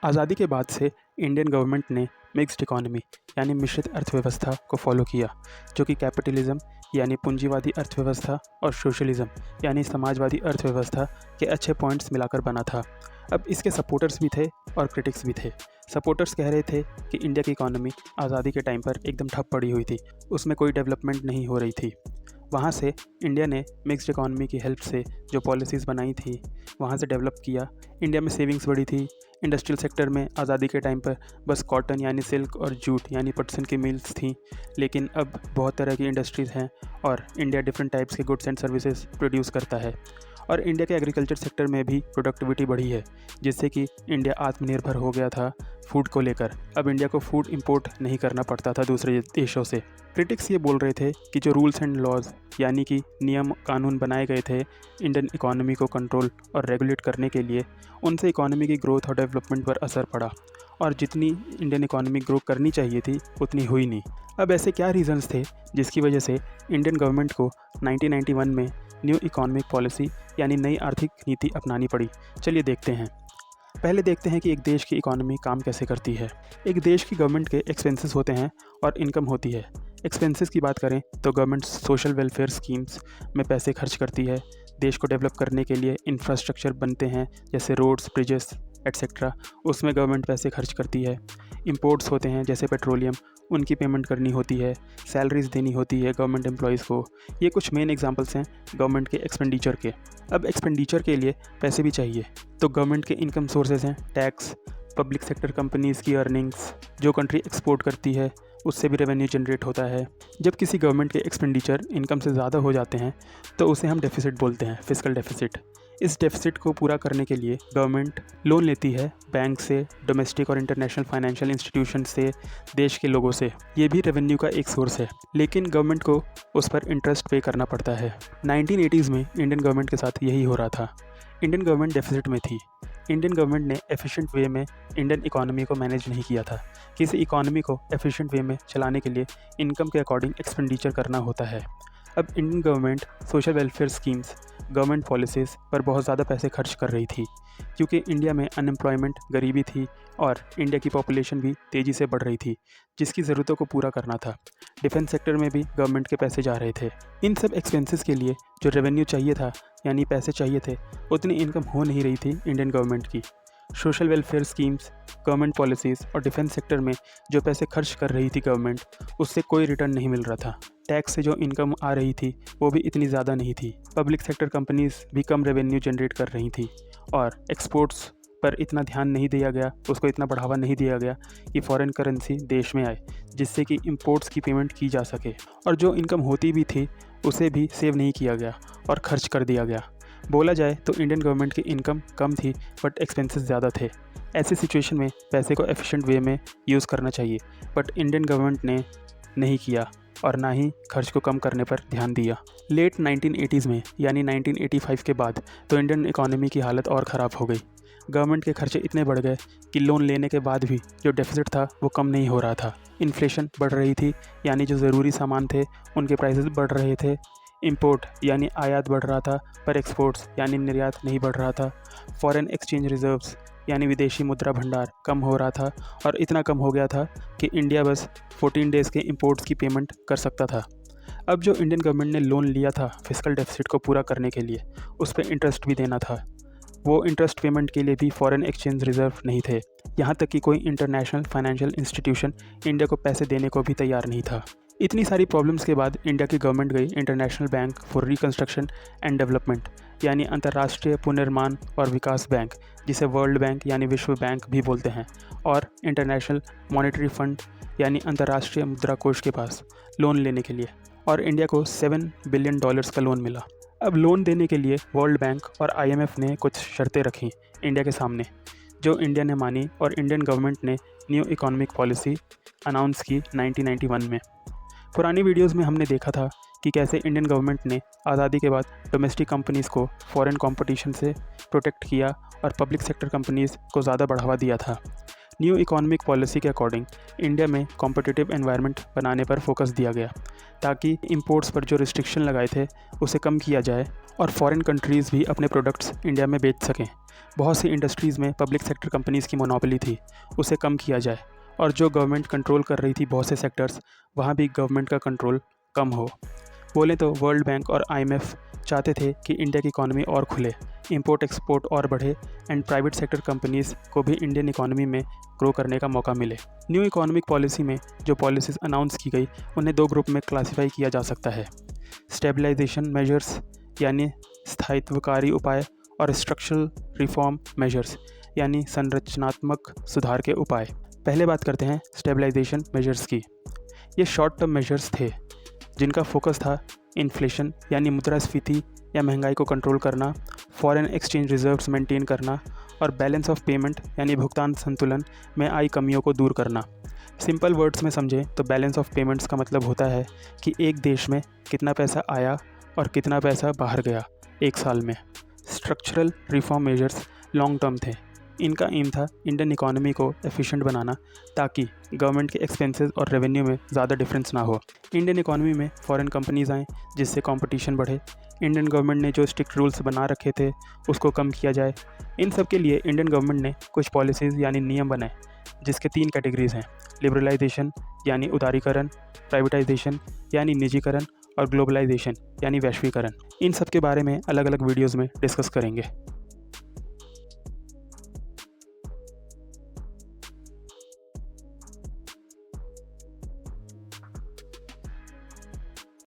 आज़ादी के बाद से इंडियन गवर्नमेंट ने मिक्स्ड इकोनॉमी यानी मिश्रित अर्थव्यवस्था को फॉलो किया, जो कि कैपिटलिज्म यानी पूंजीवादी अर्थव्यवस्था और सोशलिज्म यानी समाजवादी अर्थव्यवस्था के अच्छे पॉइंट्स मिलाकर बना था। अब इसके सपोर्टर्स भी थे और क्रिटिक्स भी थे। सपोर्टर्स कह रहे थे कि इंडिया की इकोनॉमी आज़ादी के टाइम पर एकदम ठप पड़ी हुई थी, उसमें कोई डेवलपमेंट नहीं हो रही थी। वहाँ से इंडिया ने मिक्स्ड इकोनॉमी की हेल्प से जो पॉलिसीज़ बनाई थी वहाँ से डेवलप किया। इंडिया में सेविंग्स बढ़ी थी। इंडस्ट्रियल सेक्टर में आज़ादी के टाइम पर बस कॉटन यानी सिल्क और जूट यानी पटसन की मिल्स थी, लेकिन अब बहुत तरह की इंडस्ट्रीज़ हैं और इंडिया डिफरेंट टाइप्स के गुड्स एंड सर्विसेज प्रोड्यूस करता है। और इंडिया के एग्रीकल्चर सेक्टर में भी प्रोडक्टिविटी बढ़ी है, जिससे कि इंडिया आत्मनिर्भर हो गया था फूड को लेकर। अब इंडिया को फूड इंपोर्ट नहीं करना पड़ता था दूसरे देशों से। क्रिटिक्स ये बोल रहे थे कि जो रूल्स एंड लॉज यानी कि नियम कानून बनाए गए थे इंडियन इकोनॉमी को कंट्रोल और रेगुलेट करने के लिए, उनसे इकोनॉमी की ग्रोथ और डेवलपमेंट पर असर पड़ा और जितनी इंडियन इकोनॉमी ग्रो करनी चाहिए थी उतनी हुई नहीं। अब ऐसे क्या रीजंस थे जिसकी वजह से इंडियन गवर्नमेंट को 1991 में न्यू इकोनॉमिक पॉलिसी यानी नई आर्थिक नीति अपनानी पड़ी? चलिए देखते हैं। पहले देखते हैं कि एक देश की इकोनॉमी काम कैसे करती है। एक देश की गवर्नमेंट के एक्सपेंसेस होते हैं और इनकम होती है। एक्सपेंसेस की बात करें तो गवर्नमेंट सोशल वेलफेयर स्कीम्स में पैसे खर्च करती है। देश को डेवलप करने के लिए इंफ्रास्ट्रक्चर बनते हैं जैसे रोड्स, ब्रिजेस एट्सेट्रा, उसमें गवर्नमेंट पैसे खर्च करती है। इंपोर्ट्स होते हैं जैसे पेट्रोलियम, उनकी पेमेंट करनी होती है। सैलरीज देनी होती है गवर्नमेंट एम्प्लॉयज़ को। ये कुछ मेन एग्जांपल्स हैं गवर्नमेंट के एक्सपेंडिचर के। अब एक्सपेंडिचर के लिए पैसे भी चाहिए, तो गवर्नमेंट के इनकम सोर्सेज हैं टैक्स, पब्लिक सेक्टर कंपनीज़ की अर्निंग्स, जो कंट्री एक्सपोर्ट करती है उससे भी रेवेन्यू जनरेट होता है। जब किसी गवर्नमेंट के एक्सपेंडिचर इनकम से ज़्यादा हो जाते हैं तो उसे हम डेफिसिट बोलते हैं, फिस्कल डेफिसिट। इस डेफिसिट को पूरा करने के लिए गवर्नमेंट लोन लेती है बैंक से, डोमेस्टिक और इंटरनेशनल फाइनेंशियल इंस्टीट्यूशन से, देश के लोगों से। ये भी रेवेन्यू का एक सोर्स है, लेकिन गवर्नमेंट को उस पर इंटरेस्ट पे करना पड़ता है। 1980s में इंडियन गवर्नमेंट के साथ यही हो रहा था। इंडियन गवर्नमेंट डेफिसिट में थी। इंडियन गवर्नमेंट ने एफिशिएंट वे में इंडियन इकोनॉमी को मैनेज नहीं किया था। किसी इकोनॉमी को एफिशिएंट वे में चलाने के लिए इनकम के अकॉर्डिंग एक्सपेंडिचर करना होता है। अब Indian government social welfare schemes, government policies पर बहुत ज़्यादा पैसे खर्च कर रही थी, क्योंकि इंडिया में अनएम्प्लॉयमेंट, गरीबी थी और इंडिया की पॉपुलेशन भी तेज़ी से बढ़ रही थी, जिसकी ज़रूरतों को पूरा करना था। डिफेंस सेक्टर में भी गवर्नमेंट के पैसे जा रहे थे। इन सब एक्सपेंसेस के लिए जो रेवेन्यू चाहिए था यानी पैसे चाहिए थे, उतनी इनकम हो नहीं रही थी इंडियन गवर्नमेंट की। Social welfare schemes, government policies और डिफेंस सेक्टर में जो पैसे खर्च कर रही थी गवर्नमेंट, उससे कोई रिटर्न नहीं मिल रहा था। टैक्स से जो इनकम आ रही थी वो भी इतनी ज़्यादा नहीं थी। पब्लिक सेक्टर कंपनीज़ भी कम रेवेन्यू जनरेट कर रही थी और एक्सपोर्ट्स पर इतना ध्यान नहीं दिया गया, उसको इतना बढ़ावा नहीं दिया गया कि फॉरेन करेंसी देश में आए, जिससे कि इंपोर्ट्स की पेमेंट की जा सके। और जो इनकम होती भी थी उसे भी सेव नहीं किया गया और खर्च कर दिया गया। बोला जाए तो इंडियन गवर्नमेंट की इनकम कम थी बट एक्सपेंसेस ज़्यादा थे। ऐसी सिचुएशन में पैसे को एफिशिएंट वे में यूज़ करना चाहिए, बट इंडियन गवर्नमेंट ने नहीं किया और ना ही खर्च को कम करने पर ध्यान दिया। लेट 1980s में यानी 1985 के बाद तो इंडियन इकोनॉमी की हालत और ख़राब हो गई। गवर्नमेंट के खर्चे इतने बढ़ गए कि लोन लेने के बाद भी जो डेफिसिट था वो कम नहीं हो रहा था। इन्फ्लेशन बढ़ रही थी, यानी जो ज़रूरी सामान थे उनके प्राइसेस बढ़ रहे थे। इंपोर्ट यानी आयात बढ़ रहा था, पर एक्सपोर्ट्स यानी निर्यात नहीं बढ़ रहा था। फॉरेन एक्सचेंज रिजर्व्स यानी विदेशी मुद्रा भंडार कम हो रहा था और इतना कम हो गया था कि इंडिया बस 14 डेज़ के इंपोर्ट्स की पेमेंट कर सकता था। अब जो इंडियन गवर्नमेंट ने लोन लिया था फिस्कल डेफिसिट को पूरा करने के लिए, उस पर इंटरेस्ट भी देना था। वो इंटरेस्ट पेमेंट के लिए भी फॉरेन एक्सचेंज रिजर्व नहीं थे। यहाँ तक कि कोई इंटरनेशनल फाइनेंशियल इंस्टीट्यूशन इंडिया को पैसे देने को भी तैयार नहीं था। इतनी सारी प्रॉब्लम्स के बाद इंडिया की गवर्नमेंट गई international bank for reconstruction and development यानी अंतर्राष्ट्रीय पुनर्निर्माण और विकास बैंक, जिसे वर्ल्ड बैंक यानी विश्व बैंक भी बोलते हैं, और इंटरनेशनल मॉनेटरी फंड यानी अंतर्राष्ट्रीय मुद्रा कोष के पास लोन लेने के लिए। और इंडिया को $7 बिलियन का लोन मिला। अब लोन देने के लिए वर्ल्ड बैंक और IMF ने कुछ शर्तें रखी इंडिया के सामने, जो इंडिया ने मानी और इंडियन गवर्नमेंट ने न्यू इकोनॉमिक पॉलिसी अनाउंस की 1991 में। पुरानी वीडियोस में हमने देखा था कि कैसे इंडियन गवर्नमेंट ने आज़ादी के बाद डोमेस्टिक कंपनीज़ को फॉरेन कंपटीशन से प्रोटेक्ट किया और पब्लिक सेक्टर कंपनीज़ को ज़्यादा बढ़ावा दिया था। न्यू इकोनॉमिक पॉलिसी के अकॉर्डिंग इंडिया में कॉम्पिटिटिव एनवायरनमेंट बनाने पर फोकस दिया गया, ताकि इंपोर्ट्स पर जो रिस्ट्रिक्शन लगाए थे उसे कम किया जाए और फॉरेन कंट्रीज़ भी अपने प्रोडक्ट्स इंडिया में बेच सकें। बहुत सी इंडस्ट्रीज़ में पब्लिक सेक्टर कंपनीज़ की मोनोपोली थी, उसे कम किया जाए, और जो गवर्नमेंट कंट्रोल कर रही थी बहुत से सेक्टर्स, वहाँ भी गवर्नमेंट का कंट्रोल कम हो। बोले तो वर्ल्ड बैंक और IMF चाहते थे कि इंडिया की इकॉनमी और खुले, इंपोर्ट एक्सपोर्ट और बढ़े एंड प्राइवेट सेक्टर कंपनीज़ को भी इंडियन इकॉनमी में ग्रो करने का मौका मिले। न्यू इकोनॉमिक पॉलिसी में जो पॉलिसीज़ अनाउंस की गई उन्हें 2 ग्रुप में क्लासिफाई किया जा सकता है, स्टेबलाइजेशन मेजर्स यानी स्थायित्वकारी उपाय, और स्ट्रक्चरल रिफॉर्म मेजर्स यानी संरचनात्मक सुधार के उपाय। पहले बात करते हैं स्टेबलाइजेशन मेजर्स की। ये शॉर्ट टर्म मेजर्स थे जिनका फोकस था इन्फ्लेशन यानी मुद्रास्फीति या महंगाई को कंट्रोल करना, फॉरेन एक्सचेंज रिजर्व्स मेंटेन करना, और बैलेंस ऑफ पेमेंट यानी भुगतान संतुलन में आई कमियों को दूर करना। सिंपल वर्ड्स में समझें तो बैलेंस ऑफ पेमेंट्स का मतलब होता है कि एक देश में कितना पैसा आया और कितना पैसा बाहर गया एक साल में। Structural reform measures long term थे। इनका एम था इंडियन इकोनॉमी को एफिशिएंट बनाना ताकि गवर्नमेंट के एक्सपेंसेस और रेवेन्यू में ज़्यादा डिफरेंस ना हो। इंडियन इकोनॉमी में फॉरेन कंपनीज़ आएँ जिससे कंपटीशन बढ़े। इंडियन गवर्नमेंट ने जो स्ट्रिक्ट रूल्स बना रखे थे उसको कम किया जाए। इन सब के लिए इंडियन गवर्नमेंट ने कुछ पॉलिसीज़ यानी नियम बनाए जिसके 3 कैटेगरीज़ हैं, लिबरलाइजेशन यानी उदारीकरण, प्राइवेटाइजेशन यानी निजीकरण, और ग्लोबलाइजेशन यानी वैश्वीकरण। इन सब के बारे में अलग अलग वीडियोज़ में डिस्कस करेंगे।